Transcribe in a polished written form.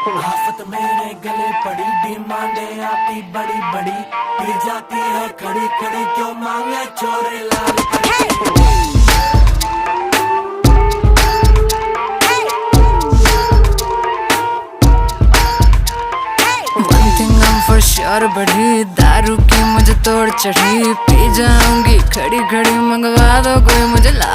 आफत मेरे गले पड़ी, डिमांडे आती बड़ी बड़ी, पी जाती है खड़ी खड़ी, क्यों मांगे चोरे लाल कड़ी। One thing I'm for sure बढ़ी, दारू की मुझे तोड़ चढ़ी, पी जाऊंगी खड़ी खड़ी, मंगवा दो कोई मुझे ला